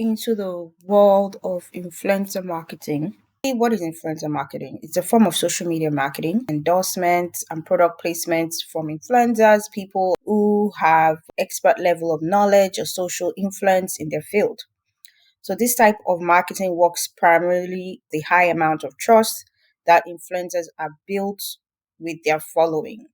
into the world of influencer marketing. What is influencer marketing? It's a form of social media marketing, endorsements, and product placements from influencers, people who have expert level of knowledge or social influence in their field. So this type of marketing works primarily the high amount of trust that influencers are built with their following,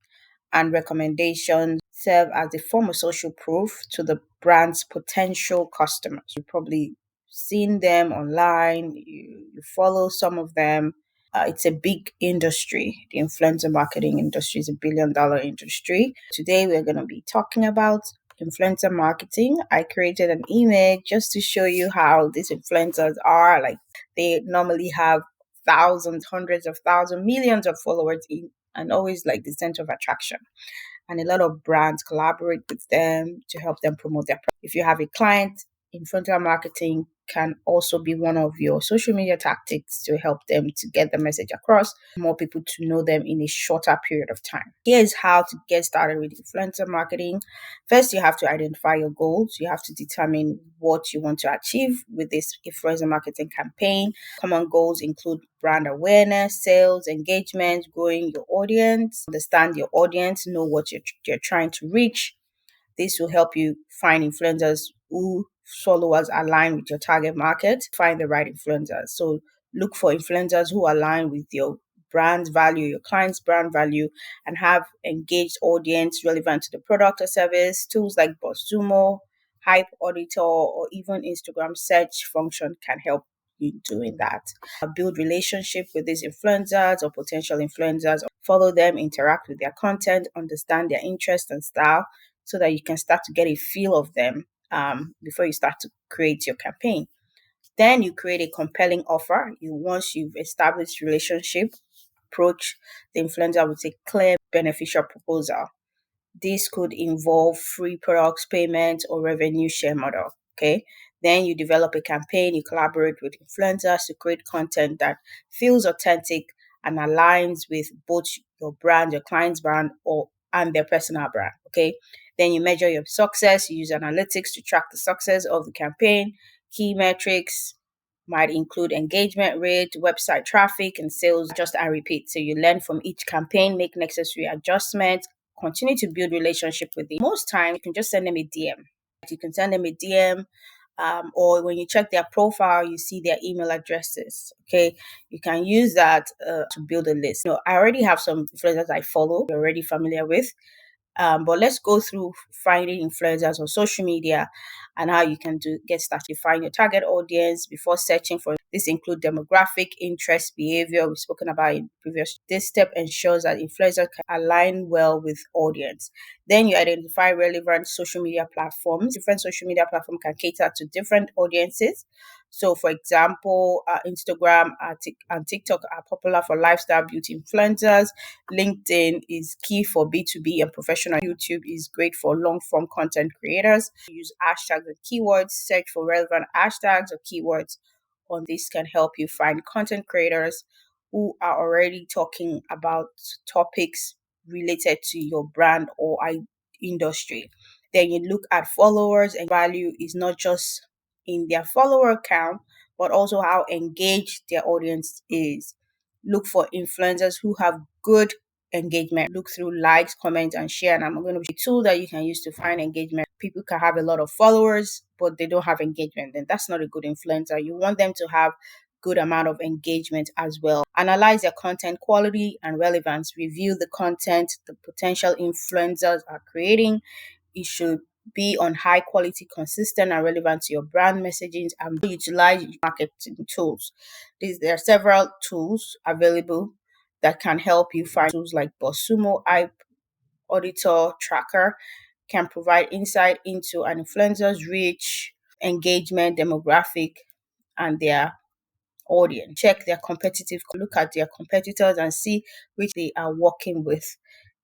and recommendations serve as a form of social proof to the brand's potential customers. You've probably seen them online, you follow some of them. It's a big industry. The influencer marketing industry is $1 billion industry. Today, we're going to be talking about influencer marketing. I created an image just to show you how these influencers are. Like, they normally have thousands, hundreds of thousands, millions of followers in, and always like the center of attraction. And a lot of brands collaborate with them to help them promote their product. If you have a client, influencer marketing can also be one of your social media tactics to help them to get the message across, more people to know them in a shorter period of time. Here's how to get started with influencer marketing. First, you have to identify your goals. You have to determine what you want to achieve with this influencer marketing campaign. Common goals include brand awareness, sales, engagement, growing your audience, understand your audience, know what you're trying to reach. This will help you find influencers who followers align with your target market, find the right influencers. So look for influencers who align with your brand value, your client's brand value, and have engaged audience relevant to the product or service. Tools like BuzzSumo, Hype Auditor, or even Instagram search function can help you doing that. Build relationship with these influencers or potential influencers, follow them, interact with their content, understand their interest and style, so that you can start to get a feel of them before you start to create your campaign. Then you create a compelling offer. Once you've established relationship, approach the influencer with a clear beneficial proposal. This could involve free products, payment, or revenue share model. Okay. Then you develop a campaign, you collaborate with influencers to create content that feels authentic and aligns with both your brand, your client's brand, or and their personal brand. Okay. Then you measure your success, you use analytics to track the success of the campaign. Key metrics might include engagement rate, website traffic, and sales. Just and repeat. So you learn from each campaign, make necessary adjustments, continue to build relationship with them. Most times, you can just send them a DM. You can send them a DM, or when you check their profile, you see their email addresses. Okay, you can use that to build a list. I already have some influencers I follow, you're already familiar with. But let's go through finding influencers on social media and how you can get started to find your target audience before searching for. This include demographic, interest, behavior we've spoken about in previous. This step ensures that influencers can align well with audience. Then you identify relevant social media platforms. Different social media platforms can cater to different audiences. So, for example, Instagram and TikTok are popular for lifestyle beauty influencers. LinkedIn is key for B2B and professional. YouTube is great for long form content creators. Use hashtags and keywords, search for relevant hashtags or keywords. On this can help you find content creators who are already talking about topics related to your brand or industry. Then you look at followers, and value is not just in their follower count, but also how engaged their audience is. Look for influencers who have good engagement. Look through likes, comments, and share. And I'm going to be a tool that you can use to find engagement. People can have a lot of followers, but they don't have engagement. Then that's not a good influencer. You want them to have good amount of engagement as well. Analyze their content quality and relevance. Review the content the potential influencers are creating. It should be on high quality, consistent, and relevant to your brand messaging, and utilize marketing tools. There are several tools available that can help you find. Tools like BuzzSumo, Hype Auditor, Tracker can provide insight into an influencer's reach, engagement, demographic, and their audience. Check their competitive, look at their competitors and see which they are working with.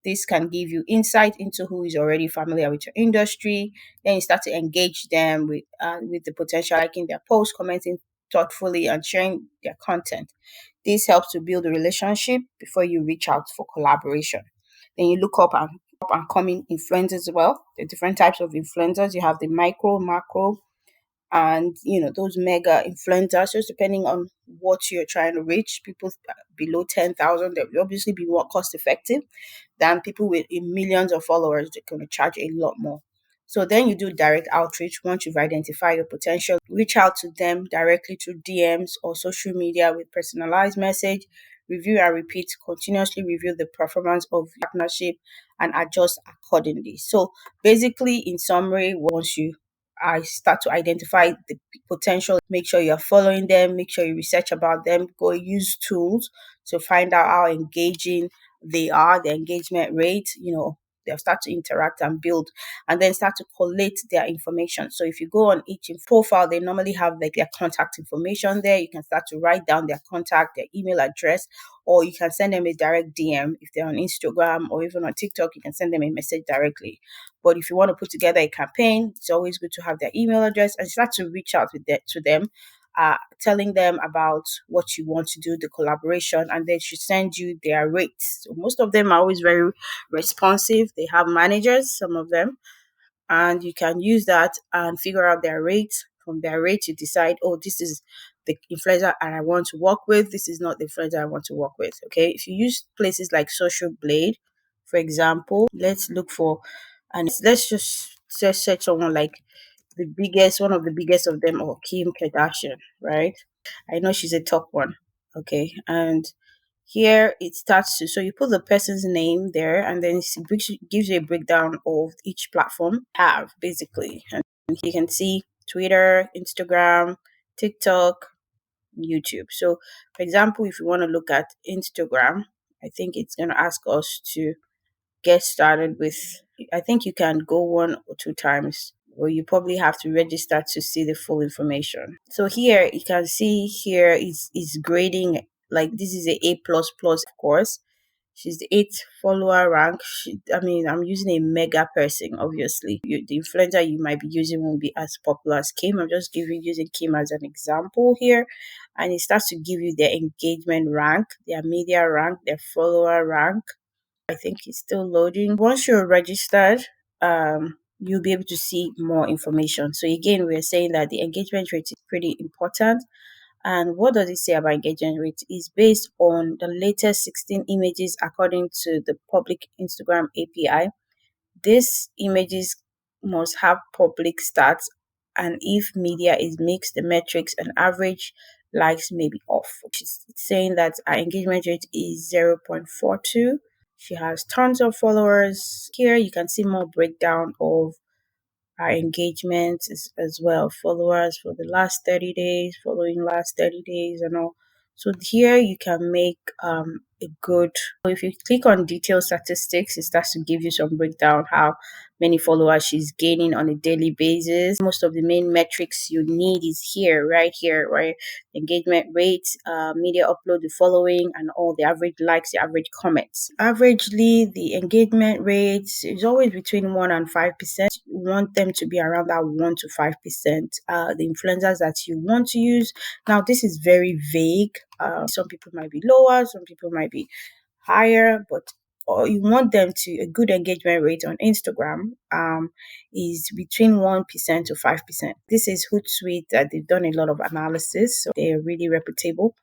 This can give you insight into who is already familiar with your industry. Then you start to engage them with the potential, liking their posts, commenting thoughtfully, and sharing their content. This helps to build a relationship before you reach out for collaboration. Then you look up and coming influencers as well. The different types of influencers. You have the micro, macro, and those mega influencers, just depending on what you're trying to reach. People below 10,000, they will obviously be more cost effective than people with millions of followers. They're going to charge a lot more. So then you do direct outreach. Once you've identified your potential, reach out to them directly through DMs or social media with personalized message. Review and repeat, continuously review the performance of your partnership and adjust accordingly. So basically, in summary, once you I start to identify the potential, make sure you're following them, make sure you research about them, go use tools to find out how engaging they are, the engagement rate, they'll start to interact and build, and then start to collate their information. So if you go on each profile, they normally have like their contact information there. You can start to write down their contact, their email address, or you can send them a direct DM. If they're on Instagram or even on TikTok, you can send them a message directly. But if you want to put together a campaign, it's always good to have their email address and start to reach out to them, telling them about what you want to do, the collaboration, and they should send you their rates. So most of them are always very responsive. They have managers, some of them, and you can use that and figure out their rates. From their rate, you decide, oh, this is the influencer I want to work with. This is not the influencer I want to work with. Okay. If you use places like Social Blade, for example, let's look for, and let's just search someone like one of the biggest of them, or Kim Kardashian, right? I know she's a top one. Okay. And here it starts to, so you put the person's name there, and then gives you a breakdown of each platform have basically. And you can see Twitter, Instagram, TikTok, YouTube. So, for example, if you want to look at Instagram, I think it's going to ask us to get started with, I think you can go one or two times, or you probably have to register to see the full information. So here you can see here is grading, like this is a plus plus, of course. She's the 8th follower rank. I'm using a mega person, obviously. The influencer you might be using won't be as popular as Kim. I'm just using Kim as an example here. And it starts to give you their engagement rank, their media rank, their follower rank. I think it's still loading. Once you're registered, you'll be able to see more information. So again, we're saying that the engagement rate is pretty important. And what does it say about engagement rate? Is based on the latest 16 images according to the public Instagram API. These images must have public stats, and if media is mixed, the metrics and average likes may be off, which is saying that our engagement rate is 0.42. She has tons of followers. Here you can see more breakdown of our engagement as well. Followers for the last 30 days, following last 30 days and all. So here you can make a good, if you click on detailed statistics, it starts to give you some breakdown how many followers she's gaining on a daily basis. Most of the main metrics you need is here, right here, right? Engagement rate, media upload, the following, and all the average likes, the average comments. Averagely, the engagement rate is always between 1 and 5%. You want them to be around that 1 to 5%. The influencers that you want to use. Now, this is very vague. Some people might be lower, some people might be higher, but or you want them to, a good engagement rate on Instagram is between 1% to 5%. This is Hootsuite that they've done a lot of analysis, so they're really reputable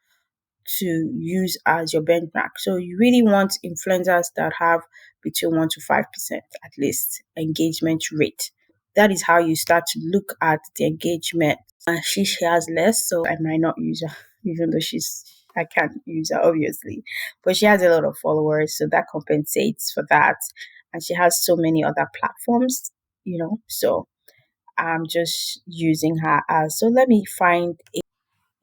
to use as your benchmark. So you really want influencers that have between 1 to 5% at least engagement rate. That is how you start to look at the engagement. She has less, so I might not use her, even though I can't use her obviously, but she has a lot of followers, so that compensates for that. And she has so many other platforms, so I'm just using her as, so let me find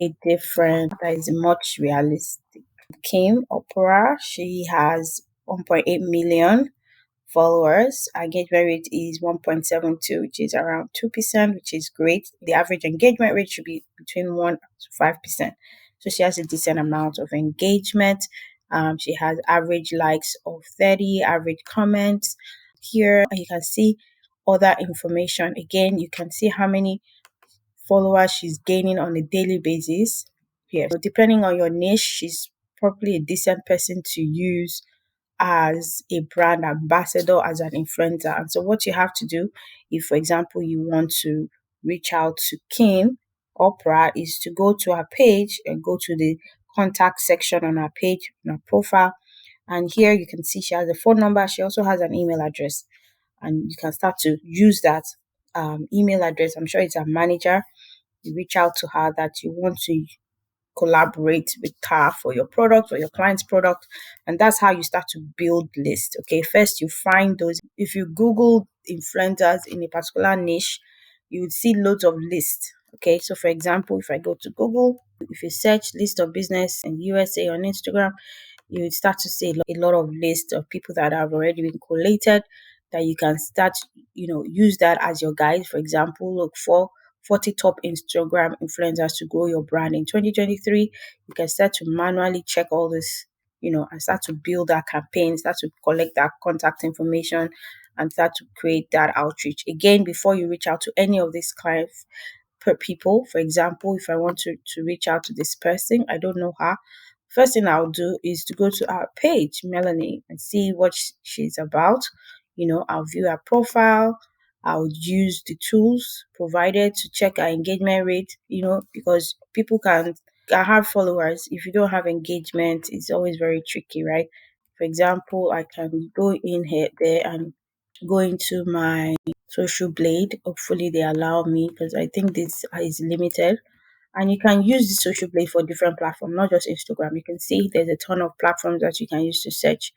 a different that is much realistic. Kim Opera, she has 1.8 million followers. Engagement rate is 1.72, which is around 2%, which is great. The average engagement rate should be between 1 to 5%. So she has a decent amount of engagement. She has average likes of 30, average comments. Here you can see other information. Again, you can see how many followers she's gaining on a daily basis. Yeah, so depending on your niche, she's probably a decent person to use as a brand ambassador, as an influencer. And so what you have to do, if for example you want to reach out to Kim Oprah is to go to her page and go to the contact section on her page, on her profile. And here you can see she has a phone number. She also has an email address. And you can start to use that email address. I'm sure it's a manager. You reach out to her that you want to collaborate with her for your product or your client's product, and that's how you start to build list. Okay, first you find those. If you Google influencers in a particular niche, you would see loads of lists. Okay, so for example, if I go to Google, if you search list of business in USA on Instagram, you would start to see a lot of lists of people that have already been collated, that you can start, use that as your guide. For example, look for 40 top Instagram influencers to grow your brand in 2023. You can start to manually check all this, and start to build that campaign, start to collect that contact information, and start to create that outreach. Again, before you reach out to any of these clients, per people. For example, if I want to reach out to this person, I don't know her. First thing I'll do is to go to our page, Melanie, and see what she's about. I'll view her profile. I'll use the tools provided to check our engagement rate, because people can have followers. If you don't have engagement, it's always very tricky, right? For example, I can go in here, there, and go into my social blade. Hopefully they allow me, because I think this is limited. And you can use the social blade for different platforms, not just Instagram. You can see there's a ton of platforms that you can use to search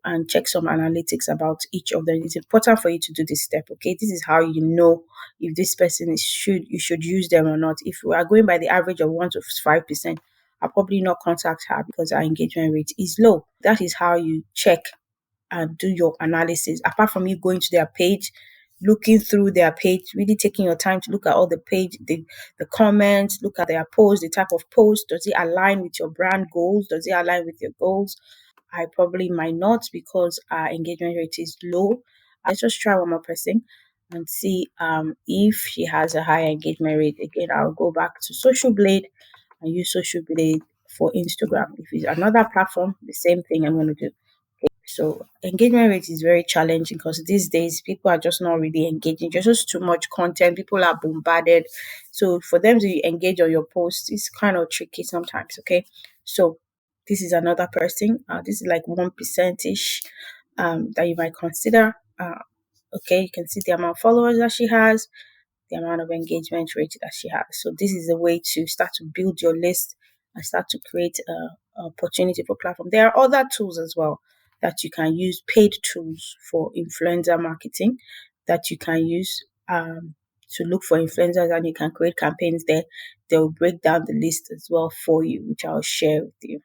and check some analytics about each of them. It's important for you to do this step. Okay, this is how you know if this person you should use them or not. If we are going by the average of 1 to 5%, I'll probably not contact her because our engagement rate is low. That is how you check and do your analysis. Apart from you going to their page, looking through their page, really taking your time to look at all the page, the comments, look at their post, the type of post. Does it align with your brand goals? Does it align with your goals? I probably might not, because our engagement rate is low. Let's just try one more person and see if she has a high engagement rate. Again, I'll go back to Social Blade and use Social Blade for Instagram. If it's another platform, the same thing I'm going to do. So engagement rate is very challenging, because these days people are just not really engaging. There's just too much content. People are bombarded. So for them to engage on your post is kind of tricky sometimes. Okay. So this is another person. This is like 1% that you might consider. Okay, you can see the amount of followers that she has, the amount of engagement rate that she has. So this is a way to start to build your list and start to create a opportunity for platform. There are other tools as well that you can use, paid tools for influencer marketing that you can use to look for influencers, and you can create campaigns there. They will break down the list as well for you, which I'll share with you.